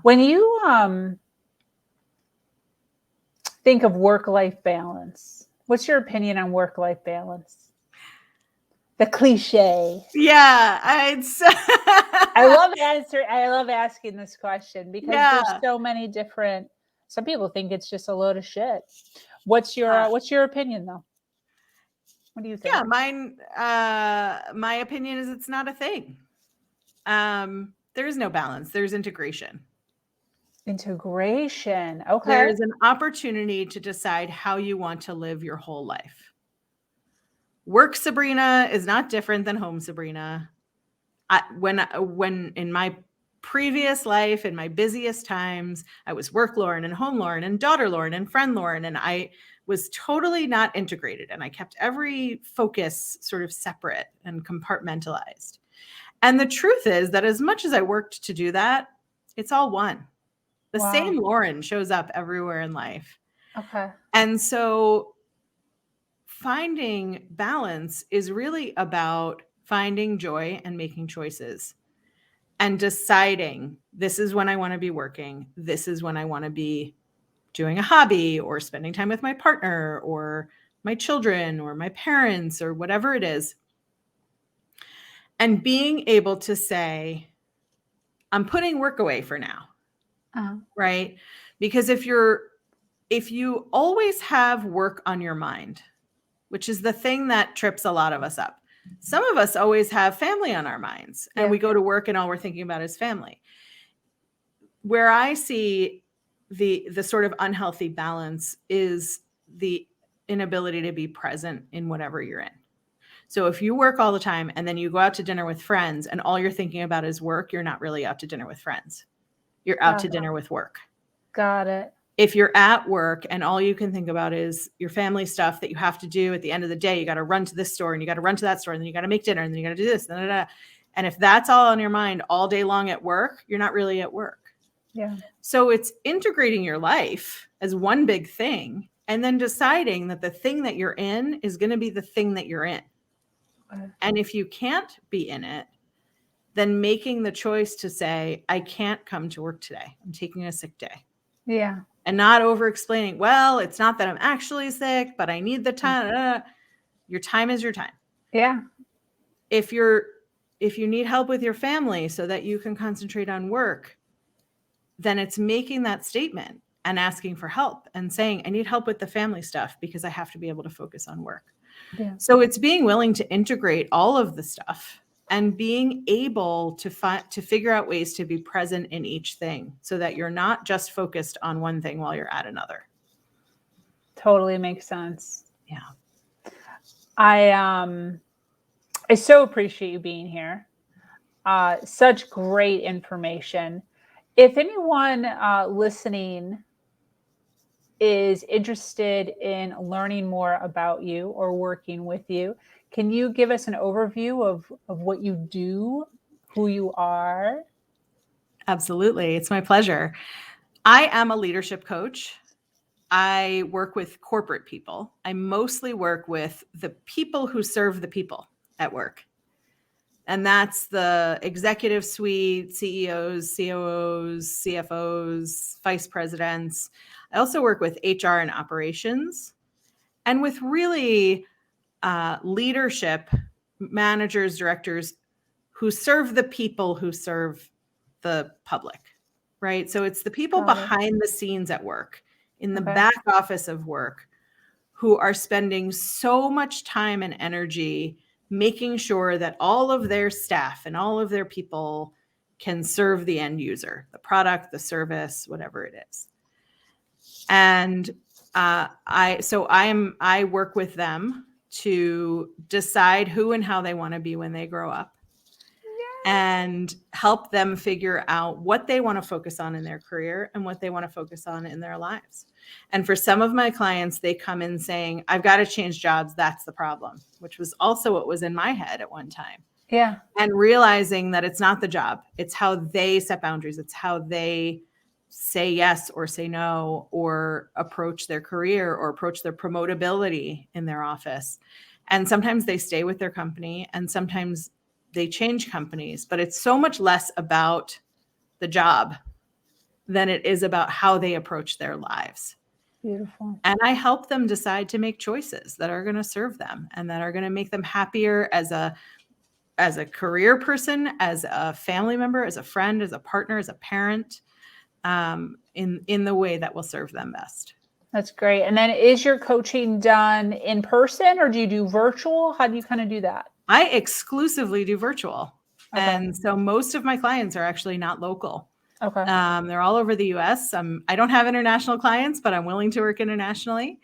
When you think of work-life balance, what's your opinion on work-life balance? The cliche. Yeah, I love asking this question because there's yeah. so many different. Some people think it's just a load of shit. What's your opinion though? What do you think? Yeah, my opinion is it's not a thing. There is no balance. There's integration. Integration. Okay. There is an opportunity to decide how you want to live your whole life. Work Sabrina is not different than home Sabrina. When in my previous life, in my busiest times, I was work Lauren and home Lauren and daughter Lauren and friend Lauren, and I was totally not integrated, and I kept every focus sort of separate and compartmentalized. And the truth is that as much as I worked to do that, it's all one. The same Lauren shows up everywhere in life. Okay. And so finding balance is really about finding joy and making choices and deciding this is when I want to be working. This is when I want to be doing a hobby or spending time with my partner or my children or my parents or whatever it is. And being able to say, I'm putting work away for now. Right? Because if you always have work on your mind, which is the thing that trips a lot of us up. Some of us always have family on our minds, and we go to work and all we're thinking about is family. Where I see the sort of unhealthy balance is the inability to be present in whatever you're in. So if you work all the time and then you go out to dinner with friends and all you're thinking about is work, you're not really out to dinner with friends. You're out to dinner with work. Got it. If you're at work and all you can think about is your family stuff that you have to do at the end of the day, you got to run to this store and you got to run to that store and then you got to make dinner and then you got to do this. And if that's all on your mind all day long at work, you're not really at work. Yeah. So it's integrating your life as one big thing and then deciding that the thing that you're in is going to be the thing that you're in. And if you can't be in it, then making the choice to say, I can't come to work today. I'm taking a sick day. Yeah. And not over explaining, well, it's not that I'm actually sick, but I need the time. Your time is your time. Yeah. If you need help with your family so that you can concentrate on work, then it's making that statement and asking for help and saying, I need help with the family stuff because I have to be able to focus on work. Yeah. So it's being willing to integrate all of the stuff and being able to figure out ways to be present in each thing so that you're not just focused on one thing while you're at another. Totally makes sense. Yeah. I so appreciate you being here. Such great information. If anyone listening is interested in learning more about you or working with you, can you give us an overview of what you do, who you are? Absolutely. It's my pleasure. I am a leadership coach. I work with corporate people. I mostly work with the people who serve the people at work. And that's the executive suite, CEOs, COOs, CFOs, vice presidents. I also work with HR and operations and with really leadership managers, directors who serve the people who serve the public, right? So it's the people behind the scenes at work, in the back office of work, who are spending so much time and energy making sure that all of their staff and all of their people can serve the end user, the product, the service, whatever it is. And I work with them to decide who and how they want to be when they grow up. And help them figure out what they want to focus on in their career and what they want to focus on in their lives. And for some of my clients, they come in saying, I've got to change jobs. That's the problem, which was also what was in my head at one time. Yeah. And realizing that it's not the job. It's how they set boundaries. It's how they say yes or say no or approach their career or approach their promotability in their office. And sometimes they stay with their company and sometimes they change companies, but it's so much less about the job than it is about how they approach their lives. Beautiful. And I help them decide to make choices that are going to serve them and that are going to make them happier as a career person, as a family member, as a friend, as a partner, as a parent, in the way that will serve them best. That's great. And then is your coaching done in person or do you do virtual? How do you kind of do that? I exclusively do virtual. Okay. And so most of my clients are actually not local. Okay. They're all over the US. I don't have international clients, but I'm willing to work internationally.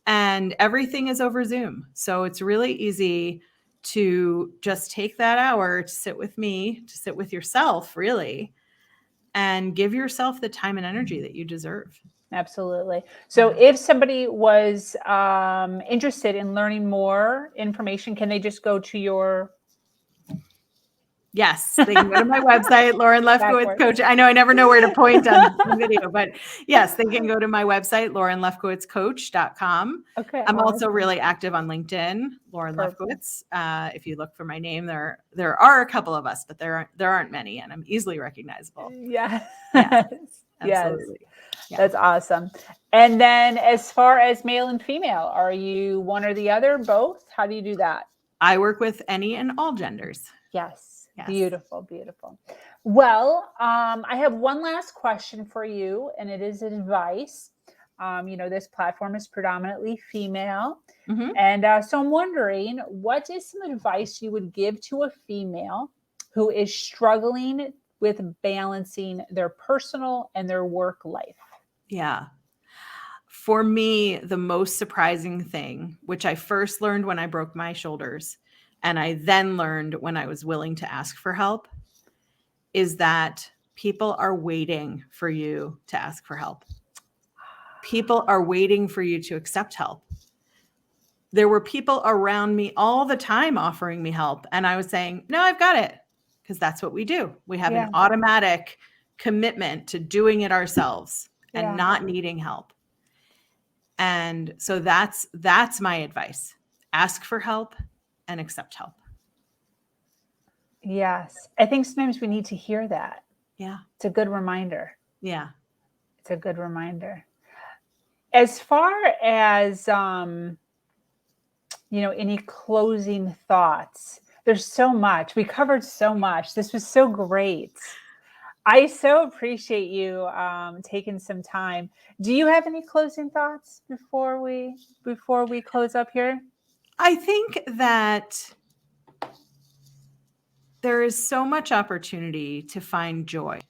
And everything is over Zoom. So it's really easy to just take that hour to sit with me, to sit with yourself, really, and give yourself the time and energy that you deserve. Absolutely. So if somebody was interested in learning more information, can they just go to your... Yes, they can go to my website, Lauren Lefkowitz Backwards. Coach. I know I never know where to point on the video, but yes, they can go to my website, laurenlefkowitzcoach.com. Okay. I'm also awesome. really active on LinkedIn, Lauren Perfect. Lefkowitz. If you look for my name, there are a couple of us, but there aren't many, and I'm easily recognizable. Yeah. Yes, Yes. absolutely. Yeah. That's awesome. And then as far as male and female, are you one or the other, both? How do you do that? I work with any and all genders. Yes. Yes. Beautiful, beautiful. Well, I have one last question for you, and it is advice. This platform is predominantly female. Mhm. And so I'm wondering, what is some advice you would give to a female who is struggling with balancing their personal and their work life? Yeah. For me, the most surprising thing, which I first learned when I broke my shoulders, and I then learned when I was willing to ask for help, is that people are waiting for you to ask for help. People are waiting for you to accept help. There were people around me all the time offering me help, and I was saying, no, I've got it, because that's what we do. We have an automatic commitment to doing it ourselves and not needing help. And so that's my advice. Ask for help and accept help. Yes. I think sometimes we need to hear that. Yeah. It's a good reminder. Yeah. It's a good reminder. As far as, any closing thoughts, there's so much. We covered so much. This was so great. I so appreciate you taking some time. Do you have any closing thoughts before we close up here? I think that there is so much opportunity to find joy.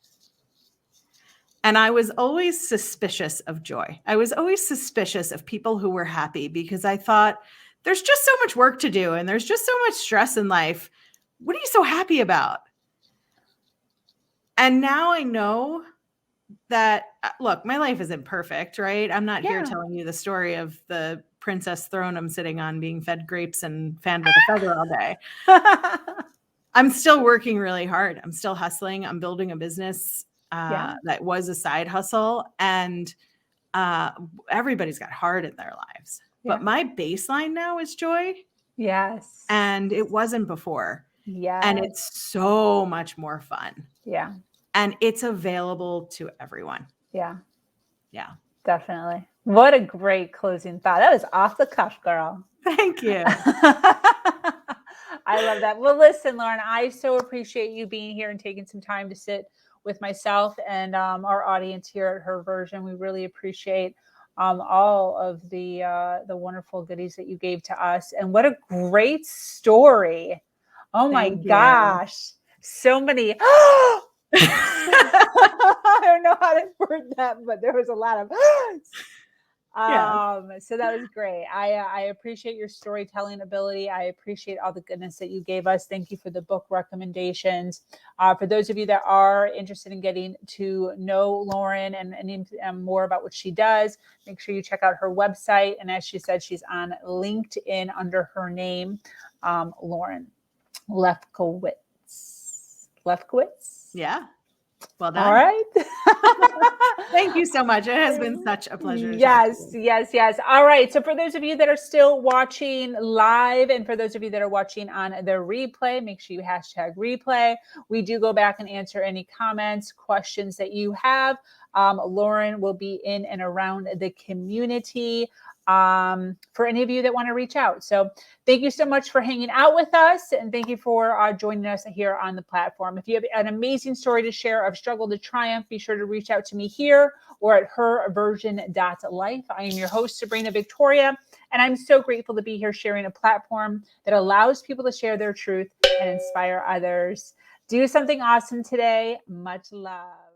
And I was always suspicious of joy. I was always suspicious of people who were happy because I thought there's just so much work to do and there's just so much stress in life. What are you so happy about? And now I know that, look, my life isn't perfect, right? I'm not here telling you the story of the princess throne I'm sitting on being fed grapes and fanned with a feather all day. I'm still working really hard. I'm still hustling. I'm building a business that was a side hustle. And everybody's got hard in their lives. Yeah. But my baseline now is joy. Yes. And it wasn't before. Yeah. And it's so much more fun. Yeah. And it's available to everyone. Yeah. Yeah. Definitely. What a great closing thought. That was off the cuff, girl. Thank you. I love that. Well, listen, Lauren, I so appreciate you being here and taking some time to sit with myself and our audience here at Her Version. We really appreciate all of the wonderful goodies that you gave to us. And what a great story. Oh my gosh. So many. I don't know how to word that, but there was a lot of so that was great. I appreciate your storytelling ability. I appreciate all the goodness that you gave us. Thank you for the book recommendations. For those of you that are interested in getting to know Lauren and more about what she does, make sure you check out her website. And as she said, she's on LinkedIn under her name, Lauren Lefkowitz. Lefkowitz? Yeah. Well All done. right. Thank you so much. It has been such a pleasure to talk to Yes, you. yes, yes. All right. So for those of you that are still watching live and for those of you that are watching on the replay, make sure you hashtag replay. We do go back and answer any comments, questions that you have. Lauren will be in and around the community for any of you that want to reach out. So thank you so much for hanging out with us. And thank you for joining us here on the platform. If you have an amazing story to share of struggle to triumph, be sure to reach out to me here or at herversion.life. I am your host, Sabrina Victoria, and I'm so grateful to be here sharing a platform that allows people to share their truth and inspire others. Do something awesome today. Much love.